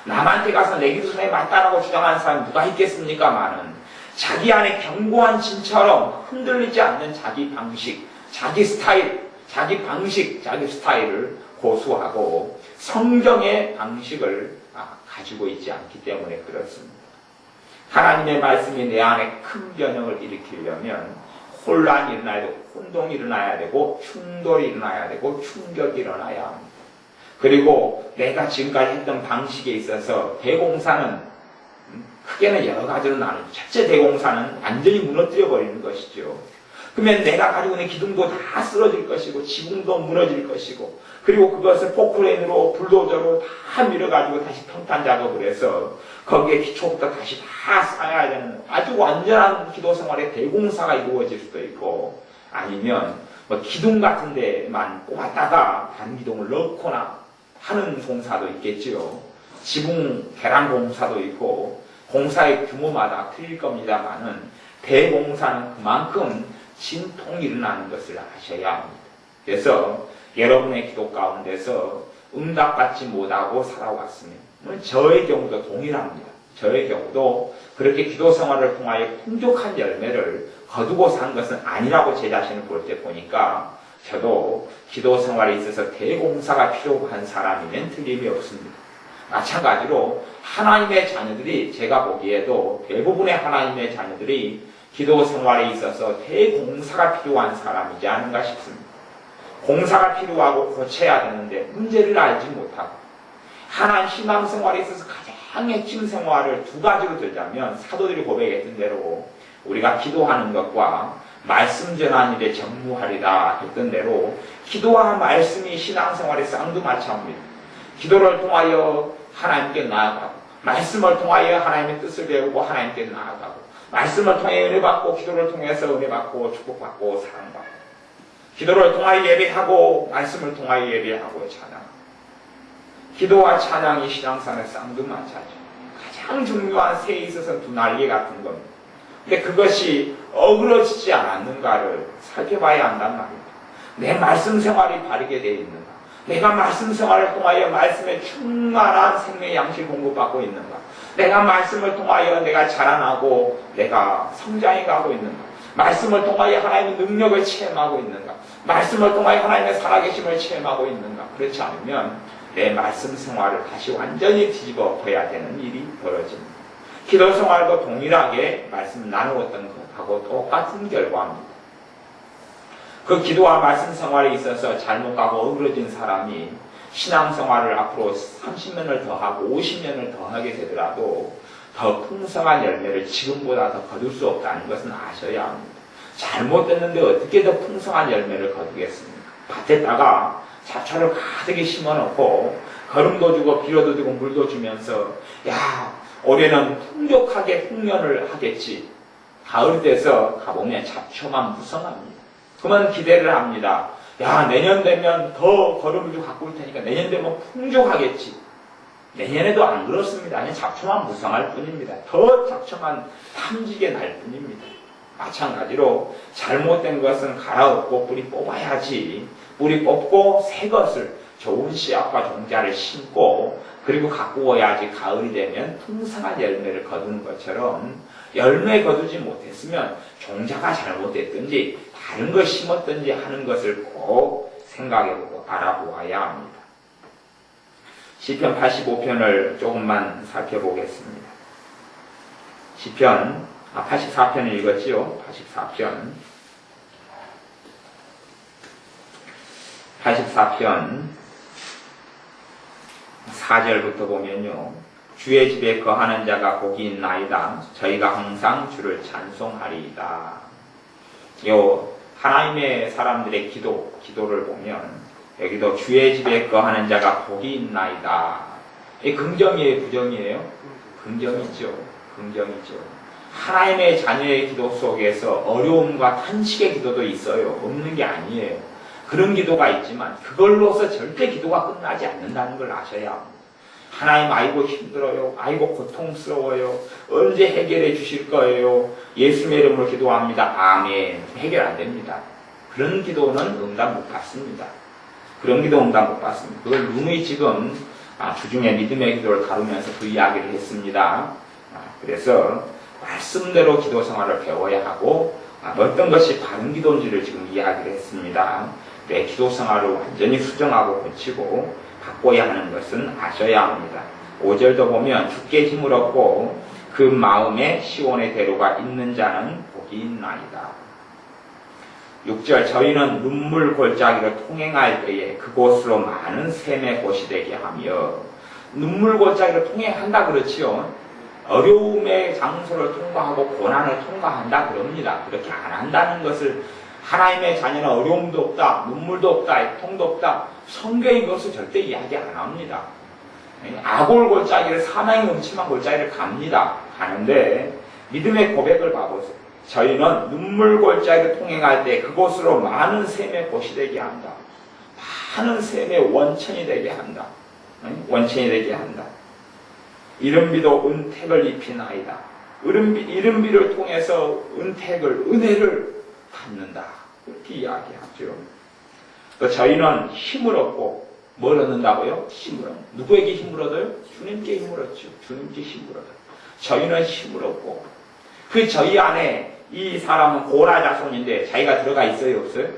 남한테 가서 내 기도선에 맞다라고 주장하는 사람이 누가 있겠습니까마는 자기 안에 견고한 진처럼 흔들리지 않는 자기 방식, 자기 스타일, 자기 방식, 자기 스타일을 고수하고 성경의 방식을 가지고 있지 않기 때문에 그렇습니다. 하나님의 말씀이 내 안에 큰 변형을 일으키려면 혼란이 일어나야 되고 혼동이 일어나야 되고 충돌이 일어나야 되고 충격이 일어나야 합니다. 그리고 내가 지금까지 했던 방식에 있어서 대공사는 크게는 여러 가지로 나누죠. 첫째 대공사는 완전히 무너뜨려 버리는 것이죠. 그러면 내가 가지고 있는 기둥도 다 쓰러질 것이고 지붕도 무너질 것이고 그리고 그것을 포크레인으로 불도저로 다 밀어가지고 다시 평탄 작업을 해서 거기에 기초부터 다시 다 쌓아야 되는 아주 완전한 기도 생활의 대공사가 이루어질 수도 있고 아니면 뭐 기둥 같은 데만 꽂았다가 다른 기둥을 넣거나 하는 공사도 있겠지요. 지붕 계량 공사도 있고 공사의 규모마다 틀릴 겁니다만은 대공사는 그만큼 진통이 일어나는 것을 아셔야 합니다. 그래서 여러분의 기도 가운데서 응답받지 못하고 살아왔으면 저의 경우도 동일합니다. 저의 경우도 그렇게 기도 생활을 통하여 풍족한 열매를 거두고 산 것은 아니라고 제 자신을 볼 때 보니까 저도 기도 생활에 있어서 대공사가 필요한 사람이면 틀림이 없습니다. 마찬가지로 하나님의 자녀들이 제가 보기에도 대부분의 하나님의 자녀들이 기도 생활에 있어서 대공사가 필요한 사람이지 않은가 싶습니다. 공사가 필요하고 고쳐야 되는데 문제를 알지 못하고 하나님 신앙생활에 있어서 가장 핵심 생활을 두 가지로 들자면 사도들이 고백했던 대로 우리가 기도하는 것과 말씀 전하는 일에 전무하리라 했던 대로 기도와 말씀이 신앙생활의 쌍두마차입니다. 기도를 통하여 하나님께 나아가고 말씀을 통하여 하나님의 뜻을 배우고 하나님께 나아가고 말씀을 통해 은혜 받고 기도를 통해서 은혜 받고 축복받고 사랑받고 기도를 통하여 예배하고 말씀을 통하여 예배하고 찬양하고 기도와 찬양이 신앙생활의 쌍두마차죠. 가장 중요한 새에 있어서 두 날개 같은 겁니다. 근데 그것이 어그러지지 않았는가를 살펴봐야 한단 말입니다. 내 말씀 생활이 바르게 되어 있는가? 내가 말씀 생활을 통하여 말씀에 충만한 생명의 양식을 공급받고 있는가? 내가 말씀을 통하여 내가 자라나고 내가 성장해 가고 있는가? 말씀을 통하여 하나님의 능력을 체험하고 있는가? 말씀을 통하여 하나님의 살아계심을 체험하고 있는가? 그렇지 않으면 내 말씀 생활을 다시 완전히 뒤집어 엎어야 되는 일이 벌어집니다. 기도 생활도 동일하게 말씀 나누었던 것하고 똑같은 결과입니다. 그 기도와 말씀 생활에 있어서 잘못 가고 어그러진 사람이 신앙생활을 앞으로 30년을 더하고 50년을 더하게 되더라도 더 풍성한 열매를 지금보다 더 거둘 수 없다는 것은 아셔야 합니다. 잘못됐는데 어떻게 더 풍성한 열매를 거두겠습니까? 밭에다가 잡초를 가득히 심어놓고 거름도 주고 비료도 주고 물도 주면서 야 올해는 풍족하게 풍년을 하겠지. 가을 돼서 가보면 잡초만 무성합니다. 그러면 기대를 합니다. 야 내년 되면 더 거름을 좀 갖고 올 테니까 내년 되면 풍족하겠지. 내년에도 안 그렇습니다. 그냥 잡초만 무성할 뿐입니다. 더 잡초만 탐지게 날 뿐입니다. 마찬가지로 잘못된 것은 갈아엎고 뿌리 뽑아야지. 뿌리 뽑고 새 것을 좋은 씨앗과 종자를 심고 그리고 갖고 와야지 가을이 되면 풍성한 열매를 거두는 것처럼 열매 거두지 못했으면 종자가 잘못됐든지 다른 걸 심었든지 하는 것을 꼭 생각해보고 알아보아야 합니다. 시편 85편을 조금만 살펴보겠습니다. 시편 84편을 읽었지요. 84편 4절부터 보면요. 주의 집에 거하는 자가 복이 있나이다. 저희가 항상 주를 찬송하리이다. 요 하나님의 사람들의 기도를 보면 여기도 주의 집에 거하는 자가 복이 있나이다. 이 긍정이에요, 부정이에요? 긍정이죠. 하나님의 자녀의 기도 속에서 어려움과 탄식의 기도도 있어요. 없는 게 아니에요. 그런 기도가 있지만 그걸로서 절대 기도가 끝나지 않는다는 걸 아셔야 합니다. 하나님 아이고 힘들어요. 아이고 고통스러워요. 언제 해결해 주실 거예요. 예수님의 이름으로 기도합니다. 아멘. 해결 안 됩니다. 그런 기도는 응답 못 받습니다. 그런 기도 응답 못 받습니다. 그걸 누누이 지금 주중에 믿음의 기도를 다루면서 그 이야기를 했습니다. 그래서 말씀대로 기도 생활을 배워야 하고 어떤 것이 바른 기도인지를 지금 이야기를 했습니다. 내 기도 생활을 완전히 수정하고 고치고 바꿔야 하는 것은 아셔야 합니다. 5절도 보면 주께 힘을 얻고 그 마음에 시온의 대로가 있는 자는 복이 있나이다. 6절 저희는 눈물 골짜기로 통행할 때에 그곳으로 많은 샘의 곳이 되게 하며 눈물 골짜기로 통행한다 그렇지요. 어려움의 장소를 통과하고 고난을 통과한다 그럽니다. 그렇게 안 한다는 것을 하나님의 자녀는 어려움도 없다, 눈물도 없다, 애통도 없다. 성경이 그것을 절대 이야기 안 합니다. 아골 골짜기를 사망이 음침한 골짜기를 갑니다. 가는데 믿음의 고백을 봐보세요. 저희는 눈물 골짜기를 통행할 때 그곳으로 많은 샘의 곳이 되게 한다. 많은 샘의 원천이 되게 한다. 원천이 되게 한다. 이른비도 은택을 입히나이다. 이른비를 통해서 은혜를 받는다. 그렇게 이야기하죠. 또 저희는 힘을 얻고 뭘 얻는다고요? 힘을 얻는. 누구에게 힘을 얻어요? 주님께 힘을 얻죠. 주님께 힘을 얻어요. 저희는 힘을 얻고 그 저희 안에 이 사람은 고라 자손인데 자기가 들어가 있어요? 없어요?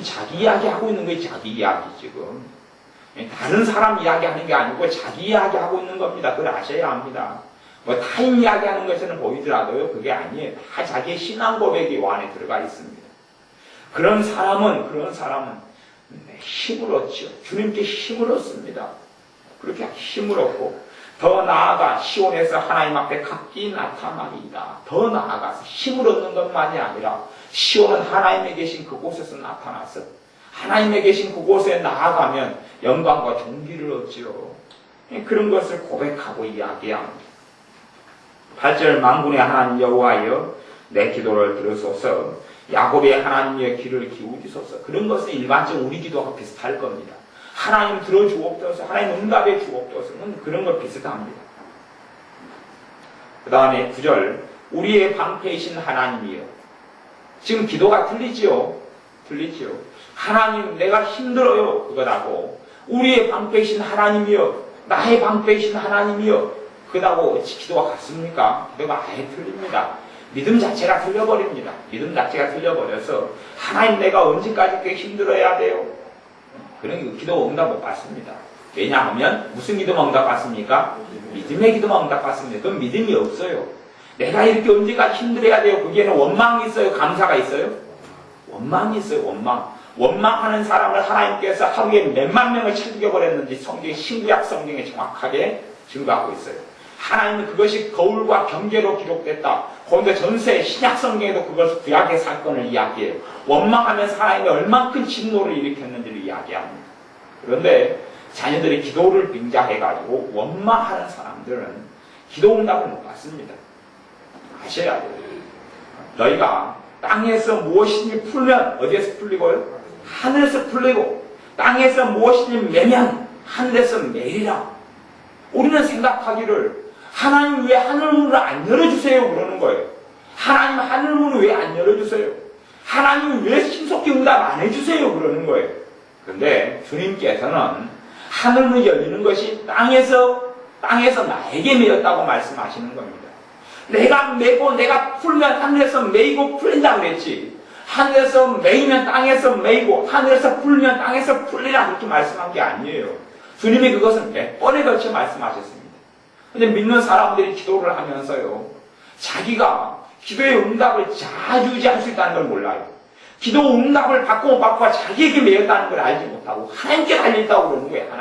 자기 이야기하고 있는 게 자기 이야기 지금. 다른 사람 이야기하는 게 아니고 자기 이야기하고 있는 겁니다. 그걸 아셔야 합니다. 뭐 타인 이야기하는 것에는 보이더라도요. 그게 아니에요. 다 자기의 신앙 고백이 요 안에 들어가 있습니다. 그런 사람은 힘을 얻죠. 주님께 힘을 얻습니다. 그렇게 힘을 얻고 더 나아가 시온에서 하나님 앞에 각기 나타나리이다. 더 나아가서 힘을 얻는 것만이 아니라 시온은 하나님에 계신 그곳에서 나타나서 하나님에 계신 그곳에 나아가면 영광과 존귀를 얻지요. 그런 것을 고백하고 이야기합니다. 8절 만군의 하나님 여호와여 내 기도를 들으소서 야곱의 하나님의 귀를 기울이소서. 그런 것은 일반적으로 우리 기도가 비슷할 겁니다. 하나님 들어주옵소서, 하나님 응답해 주옵소서는 그런 것 비슷합니다. 그 다음에 9절 우리의 방패이신 하나님이여. 지금 기도가 틀리지요. 하나님 내가 힘들어요. 그거라고 우리의 방패이신 하나님이여, 나의 방패이신 하나님이여, 그거라고 기도가 같습니까? 기도가 아예 틀립니다. 믿음 자체가 틀려버립니다. 믿음 자체가 틀려버려서 하나님 내가 언제까지 그렇게 힘들어야 돼요? 그런 기도 응답 못 받습니다. 왜냐하면 무슨 기도만 응답 받습니까? 믿음의 기도만 응답 받습니다. 그건 믿음이 없어요. 내가 이렇게 언제까지 힘들어야 돼요? 거기에는 원망이 있어요? 감사가 있어요? 원망이 있어요. 원망하는 사람을 하나님께서 하루에 몇만 명을 죽여버렸는지 신구약 성경에 정확하게 증거하고 있어요. 하나님은 그것이 거울과 경계로 기록됐다. 그런데 전세 신약 성경에도 그것을 구약의 사건을 이야기해요. 원망하면서 하나님이 얼마나 큰 진노를 일으켰는지를 이야기합니다. 그런데 자녀들이 기도를 빙자해가지고 원망하는 사람들은 기도 응답을 못 받습니다. 아셔야 돼요. 너희가 땅에서 무엇이니 풀면 어디에서 풀리고요? 하늘에서 풀리고 땅에서 무엇이니 매면 하늘에서 매리라. 우리는 생각하기를 하나님 왜 하늘문을 안 열어주세요? 그러는 거예요. 하나님 하늘문을 왜 안 열어주세요? 하나님 왜 신속히 응답 안 해주세요? 그러는 거예요. 그런데 주님께서는 하늘문이 열리는 것이 땅에서 나에게 매였다고 말씀하시는 겁니다. 내가 매고 내가 풀면 하늘에서 매이고 풀린다고 그랬지. 하늘에서 매이면 땅에서 매이고 하늘에서 풀면 땅에서 풀리라 그렇게 말씀한 게 아니에요. 주님이 그것을 몇 번에 걸쳐 말씀하셨습니다. 근데 믿는 사람들이 기도를 하면서요, 자기가 기도의 응답을 자주지할 수 있다는 걸 몰라요. 기도 응답을 받고 못 받고 자기에게 매였다는 걸 알지 못하고 하나님께 달려있다고 그러는 거예요.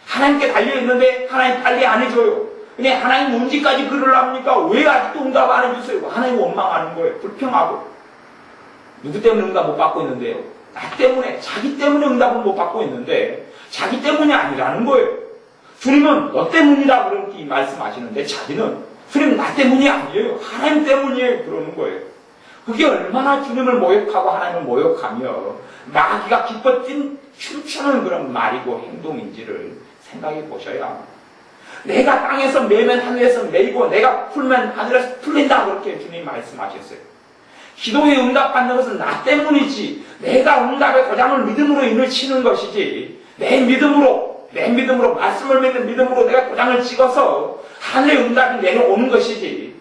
하나님께 달려있는데 하나님 빨리 안 해줘요. 근데 하나님 언제까지 그러랍니까? 왜 아직도 응답 안 해주세요? 하나님 원망하는 거예요. 불평하고. 누구 때문에 응답 못 받고 있는데요? 나 때문에, 자기 때문에 응답을 못 받고 있는데 자기 때문이 아니라는 거예요. 주님은 너 때문이다 그렇게 말씀하시는데 자기는 주님 나 때문이 아니에요. 하나님 때문이에요. 그러는 거예요. 그게 얼마나 주님을 모욕하고 하나님을 모욕하며 마귀가 기뻐 춤추는 그런 말이고 행동인지를 생각해 보셔야 합니다. 내가 땅에서 매면 하늘에서 매이고 내가 풀면 하늘에서 풀린다, 그렇게 주님이 말씀하셨어요. 기도에 응답받는 것은 나 때문이지, 내가 응답의 도장을 믿음으로 인을 치는 것이지, 내 믿음으로 말씀을 믿는 믿음으로 내가 도장을 찍어서 하늘의 응답이 내려오는 것이지.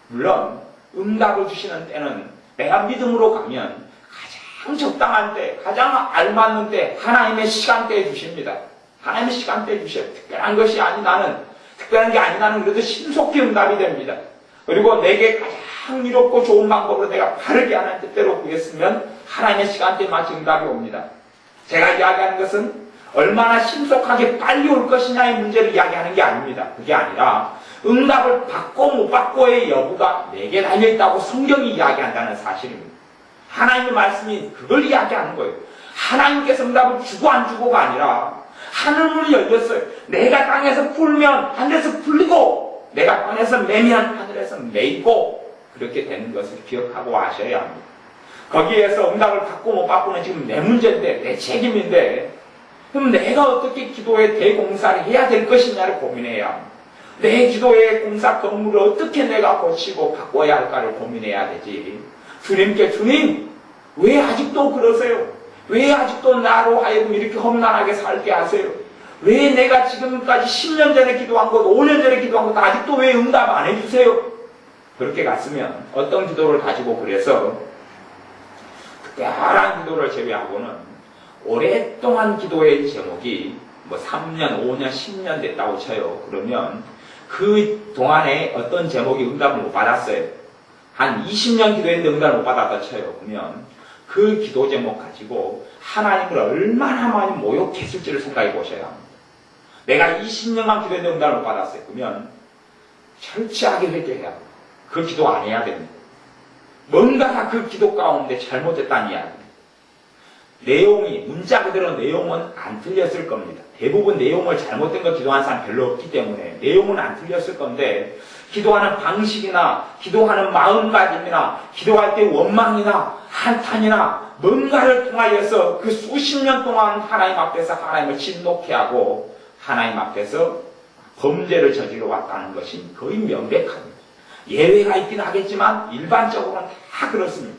물론 응답을 주시는 때는 내가 믿음으로 가면 가장 적당한 때, 가장 알맞는 때, 하나님의 시간대에 주십니다. 하나님의 시간대에 주셔요. 특별한 것이 아니 나는, 특별한 게 아니 나는 그래도 신속히 응답이 됩니다. 그리고 내게 가장 이롭고 좋은 방법으로 내가 바르게 하나님 뜻대로 구했으면 하나님의 시간대에 맞춰 응답이 옵니다. 제가 이야기하는 것은 얼마나 신속하게 빨리 올 것이냐의 문제를 이야기하는 게 아닙니다. 그게 아니라 응답을 받고 못 받고의 여부가 내게 달려있다고 성경이 이야기한다는 사실입니다. 하나님의 말씀이 그걸 이야기하는 거예요. 하나님께서 응답을 주고 안 주고가 아니라 하늘문이 열렸어요. 내가 땅에서 풀면 하늘에서 풀리고 내가 땅에서 매면 하늘에서 매이고 그렇게 되는 것을 기억하고 아셔야 합니다. 거기에서 응답을 받고 못 받고는 지금 내 문제인데, 내 책임인데, 그럼 내가 어떻게 기도의 대공사를 해야 될 것이냐를 고민해야 합니다. 내 기도의 공사 건물을 어떻게 내가 고치고 바꿔야 할까를 고민해야 되지. 주님께, 주님, 왜 아직도 그러세요? 왜 아직도 나로 하여금 이렇게 험난하게 살게 하세요? 왜 내가 지금까지 10년 전에 기도한 것, 5년 전에 기도한 것 아직도 왜 응답 안 해주세요? 그렇게 갔으면 어떤 기도를 가지고 그래서 특별한 기도를 제외하고는 오랫동안 기도의 제목이 뭐 3년, 5년, 10년 됐다고 쳐요. 그러면 그 동안에 어떤 제목이 응답을 못 받았어요. 한 20년 기도했는데 응답을 못 받았다 쳐요. 그러면 그 기도 제목 가지고 하나님을 얼마나 많이 모욕했을지를 생각해 보셔야 합니다. 내가 20년간 기도했는데 응답을 못 받았어요. 그러면 철저하게 회개해야 합니다. 그 기도 안 해야 됩니다. 뭔가가 그 기도 가운데 잘못됐다는 이야기입니다. 내용이, 문자 그대로 내용은 안 틀렸을 겁니다. 대부분 내용을 잘못된 거 기도하는 사람 별로 없기 때문에 내용은 안 틀렸을 건데, 기도하는 방식이나 기도하는 마음가짐이나 기도할 때 원망이나 한탄이나 뭔가를 통하여서 그 수십 년 동안 하나님 앞에서 하나님을 진노케 하고 하나님 앞에서 범죄를 저질러 왔다는 것이 거의 명백합니다. 예외가 있긴 하겠지만 일반적으로는 다 그렇습니다.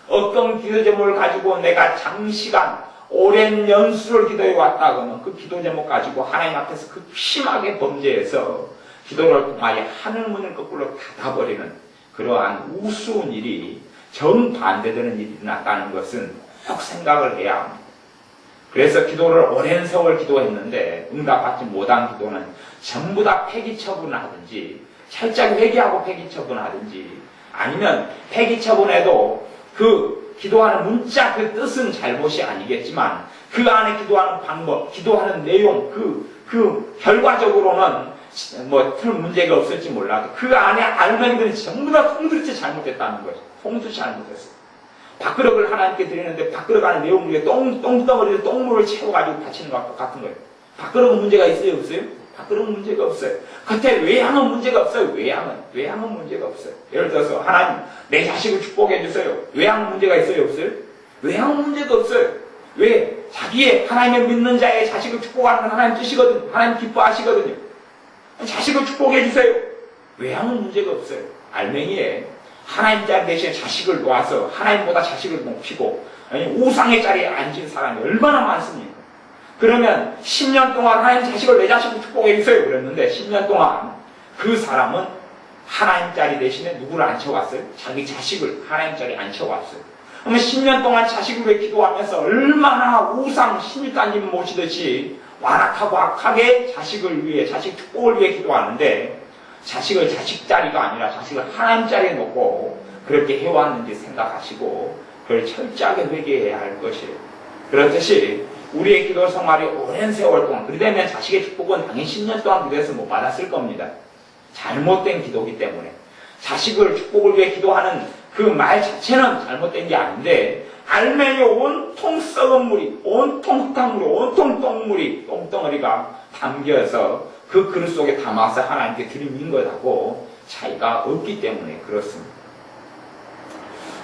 어떤 기도 제목을 가지고 내가 장시간 오랜 연수를 기도해 왔다 그러면 그 기도 제목 가지고 하나님 앞에서 그 심하게 범죄해서 기도를 통하여 하늘문을 거꾸로 닫아버리는 그러한 우스운 일이 정반대되는 일이 일어났다는 것은 꼭 생각을 해야 합니다. 그래서 기도를 오랜 세월 기도했는데 응답받지 못한 기도는 전부 다 폐기 처분을 하든지 살짝 회개하고 폐기 처분하든지, 아니면 폐기 처분해도 그 기도하는 문자 그 뜻은 잘못이 아니겠지만 그 안에 기도하는 방법, 기도하는 내용, 그 결과적으로는 뭐 큰 문제가 없을지 몰라도 그 안에 알맹이들은 전부 다 통두리째 잘못됐다는 거죠. 통두리째 잘못했어요. 밥그릇을 하나님께 드리는데 밥그릇 안에 내용 중에 똥덩어리를 똥물을 채워가지고 바치는 것과 똑같은 거예요. 밥그릇은 문제가 있어요, 없어요? 밥그릇은 문제가 없어요. 겉에 외양은 문제가 없어요. 외양은 문제가 없어요. 예를 들어서 하나님 내 자식을 축복해 주세요. 외양 문제가 있어요, 없어요? 외양 문제가 없어요. 왜? 자기의 하나님을 믿는 자의 자식을 축복하는 건 하나님 뜻이거든요. 하나님 기뻐하시거든요. 자식을 축복해 주세요. 외양은 문제가 없어요. 알맹이에 하나님 자리 대신에 자식을 놓아서 하나님보다 자식을 높이고 우상의 자리에 앉은 사람이 얼마나 많습니까? 그러면 10년 동안 하나님 자식을 내 자식을 축복해 주세요 그랬는데 10년 동안 그 사람은 하나님 자리 대신에 누구를 앉혀왔어요? 자기 자식을 하나님 자리에 앉혀왔어요. 그러면 10년 동안 자식을 위해 기도하면서 얼마나 우상 신일단님 모시듯이 완악하고 악하게 자식을 위해, 자식 축복을 위해 기도하는데 자식을 자식 자리가 아니라 자식을 하나님 자리에 놓고 그렇게 해왔는지 생각하시고 그걸 철저하게 회개해야 할 것이에요. 그렇듯이 우리의 기도 생활이 오랜 세월 동안, 그러려면 자식의 축복은 당연히 10년 동안 기도해서 못 받았을 겁니다. 잘못된 기도이기 때문에. 자식을 축복을 위해 기도하는 그 말 자체는 잘못된 게 아닌데, 알맹이 온통 썩은 물이, 온통 흙탕물이, 온통 똥물이, 똥덩어리가 담겨서 그 그릇 속에 담아서 하나님께 드리는 것하고 차이가 없기 때문에 그렇습니다.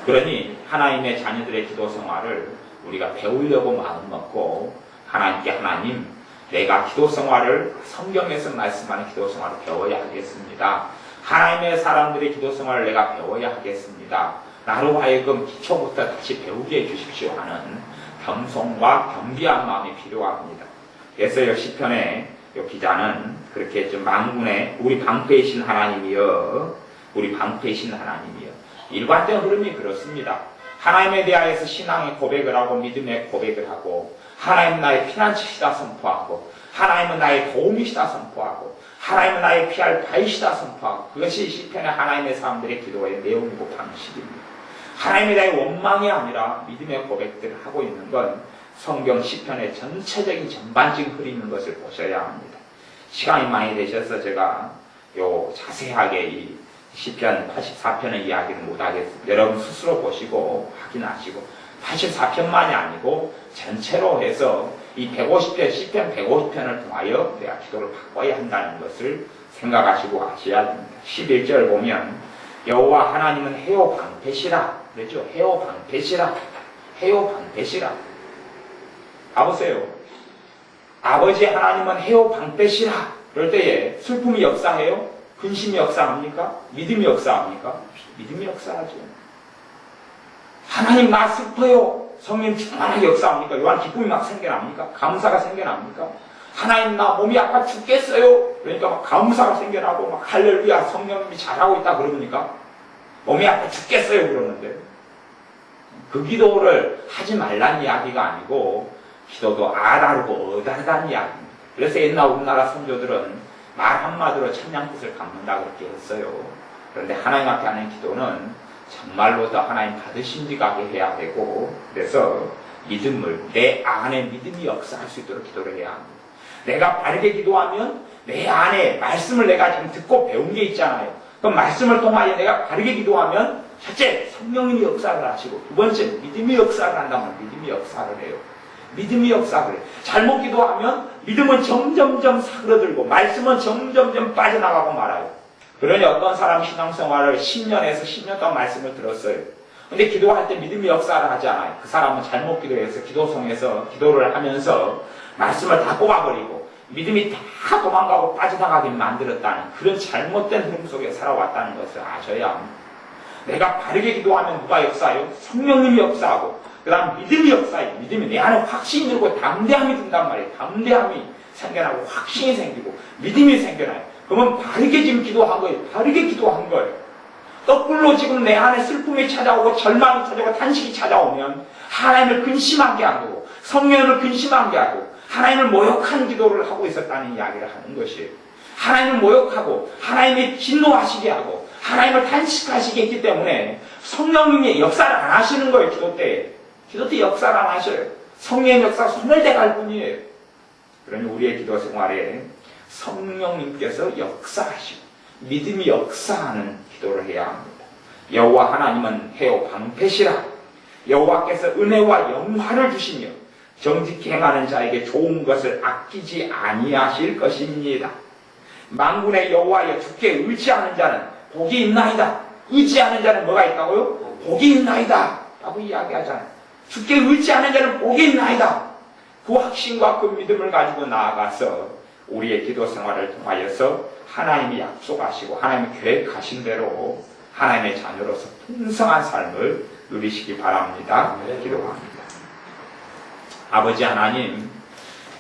그러니 하나님의 자녀들의 기도 생활을 우리가 배우려고 마음 먹고 하나님께 하나님, 내가 기도 생활을 성경에서 말씀하는 기도 생활을 배워야 하겠습니다. 하나님의 사람들의 기도 생활을 내가 배워야 하겠습니다. 나로 하여금 기초부터 다시 배우게 해주십시오 하는 겸손과 겸비한 마음이 필요합니다. 그래서 이 시편의 이 기자는 그렇게 좀 만군의 우리 방패이신 하나님이여, 우리 방패이신 하나님이여. 일관된 흐름이 그렇습니다. 하나님에 대하여서 신앙의 고백을 하고 믿음의 고백을 하고, 하나님 나의 피난처시다 선포하고, 하나님은 나의 도움이시다 선포하고, 하나님은 나의 피할 바위시다 선포하고, 그것이 시편의 하나님의 사람들의 기도의 내용이고 방식입니다. 하나님에 대한 원망이 아니라 믿음의 고백들을 하고 있는 건 성경 시편의 전체적인 전반적인 흐름이 있는 것을 보셔야 합니다. 시간이 많이 되셔서 제가 자세하게 이 시편 84편의 이야기를 못하겠습니다. 여러분 스스로 보시고 확인하시고 84편만이 아니고 전체로 해서 이 150편, 시편 150편을 통하여 내가 기도를 바꿔야 한다는 것을 생각하시고 하셔야 됩니다. 11절 보면 여호와 하나님은 해오 방패시라 그랬죠. 해오 방패시라, 해오 방패시라. 가보세요. 아버지 하나님은 해오 방패시라 그럴 때에 슬픔이 역사해요? 근심이 역사합니까? 믿음이 역사합니까? 믿음이 역사하죠. 하나님 나 슬퍼요. 성령 충만하게 역사합니까? 요한 기쁨이 막 생겨납니까? 감사가 생겨납니까? 하나님 나 몸이 아파 죽겠어요. 그러니까 막 감사가 생겨나고 막 할렐루야 성령님이 잘하고 있다 그러니까 몸이 아파 죽겠어요 그러는데 그 기도를 하지 말란 이야기가 아니고 기도도 아다르고 어다르다는 이야기입니다. 그래서 옛날 우리나라 선조들은 말 한마디로 천냥 뜻을 갚는다 그렇게 했어요. 그런데 하나님 앞에 하는 기도는 정말로 더 하나님 받으신 지 가게 해야 되고, 그래서 믿음을 내 안에 믿음이 역사할 수 있도록 기도를 해야 합니다. 내가 바르게 기도하면 내 안에 말씀을 내가 지금 듣고 배운 게 있잖아요. 그럼 말씀을 통하여 내가 바르게 기도하면 첫째 성령님이 역사를 하시고, 두 번째 믿음이 역사를 한다면 믿음이 역사를 해요. 믿음이 역사를 해요. 잘못 기도하면 믿음은 점점점 사그러들고 말씀은 점점점 빠져나가고 말아요. 그러니 어떤 사람 신앙생활을 10년에서 10년 동안 말씀을 들었어요. 근데 기도할 때 믿음이 역사를 하지 않아요. 그 사람은 잘못 기도해서 기도성에서 기도를 하면서 말씀을 다 뽑아버리고 믿음이 다 도망가고 빠져나가게 만들었다는 그런 잘못된 흐름 속에 살아왔다는 것을 아셔야 합니다. 내가 바르게 기도하면 누가 역사해요? 성령님이 역사하고 그 다음 믿음이 역사해요. 믿음이 내 안에 확신이 들고 담대함이 든단 말이에요. 담대함이 생겨나고 확신이 생기고 믿음이 생겨나요. 그러면 바르게 지금 기도한 거예요. 바르게 기도한 거예요. 거꾸로 지금 내 안에 슬픔이 찾아오고 절망이 찾아오고 탄식이 찾아오면 하나님을 근심하게 하고 성령을 근심하게 하고 하나님을 모욕하는 기도를 하고 있었다는 이야기를 하는 것이에요. 하나님을 모욕하고 하나님이 진노하시게 하고 하나님을 탄식하시게 했기 때문에 성령님이 역사를 안 하시는 거예요. 기도 때. 기도 때 역사를 안 하셔요. 성령의 역사가 손을 대갈 뿐이에요. 그러니 우리의 기도 생활에 성령님께서 역사하시고 믿음이 역사하는 기도를 해야 합니다. 여호와 하나님은 해오 방패시라. 여호와께서 은혜와 영화를 주시며 정직히 행하는 자에게 좋은 것을 아끼지 아니하실 것입니다. 만군의 여호와여 주께 의지하는 자는 복이 있나이다. 의지하는 자는 뭐가 있다고요? 복이 있나이다 라고 이야기하잖아요. 주께 의지하는 자는 복이 있나이다. 그 확신과 그 믿음을 가지고 나아가서 우리의 기도 생활을 통하여서 하나님이 약속하시고 하나님이 계획하신 대로 하나님의 자녀로서 풍성한 삶을 누리시기 바랍니다. 기도합니다. 아버지 하나님,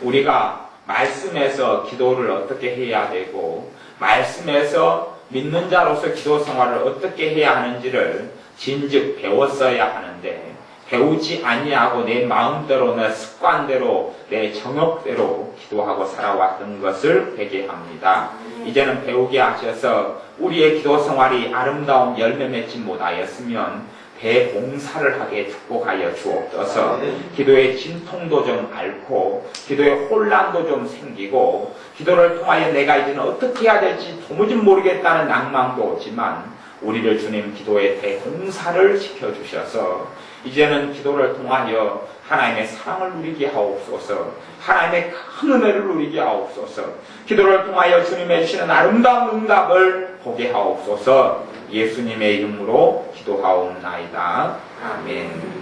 우리가 말씀에서 기도를 어떻게 해야 되고 말씀에서 믿는 자로서 기도 생활을 어떻게 해야 하는지를 진즉 배웠어야 하는데 배우지 아니하고 내 마음대로 내 습관대로 내 정욕대로 기도하고 살아왔던 것을 회개합니다. 이제는 배우게 하셔서 우리의 기도 생활이 아름다운 열매 맺지 못하였으면 대봉사를 하게 축복하여 주옵소서. 기도의 진통도 좀 앓고 기도의 혼란도 좀 생기고 기도를 통하여 내가 이제는 어떻게 해야 될지 도무지 모르겠다는 낭만도 오지만 우리를 주님 기도의 대봉사를 시켜주셔서 이제는 기도를 통하여 하나님의 사랑을 누리게 하옵소서. 하나님의 큰 은혜를 누리게 하옵소서. 기도를 통하여 주님의 주시는 아름다운 응답을 보게 하옵소서. 예수님의 이름으로 기도하옵나이다. 아멘.